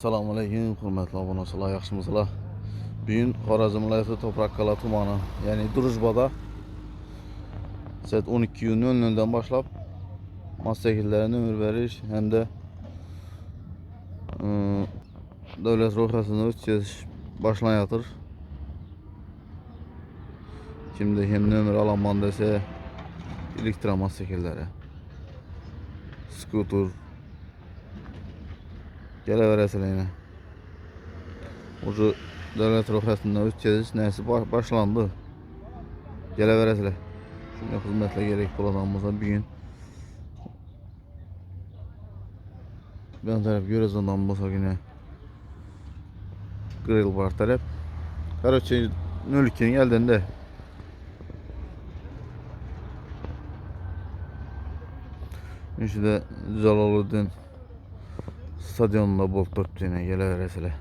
Selamünaleyküm, hürmetli aboneler, yaxşımısınızlar? Bugün Xorazm vilayəti Topraqqala tumanı, yəni Drujbada saat 12 iyun 00'dən başlap motosikletlərinə ömür veriş, həm də dövlət ruhsatını ötüş başlanır. Şimdi hem ömür alan mandəsə elektro motosikletləri, skuter, gələ verəsələyinə. Ucu devlet ruhsatından öteceğiz. Neyse başlandı. Gələ verəsələ. Şimdi hizmetle gerek bulanımıza bir gün. Ben taraf görüyoruz ondan olsa yine. Grill var taraf. Короче 02'nin geldiğinde. İşte Calaluddin stadionunda bol 4 tane gələ verəsələ.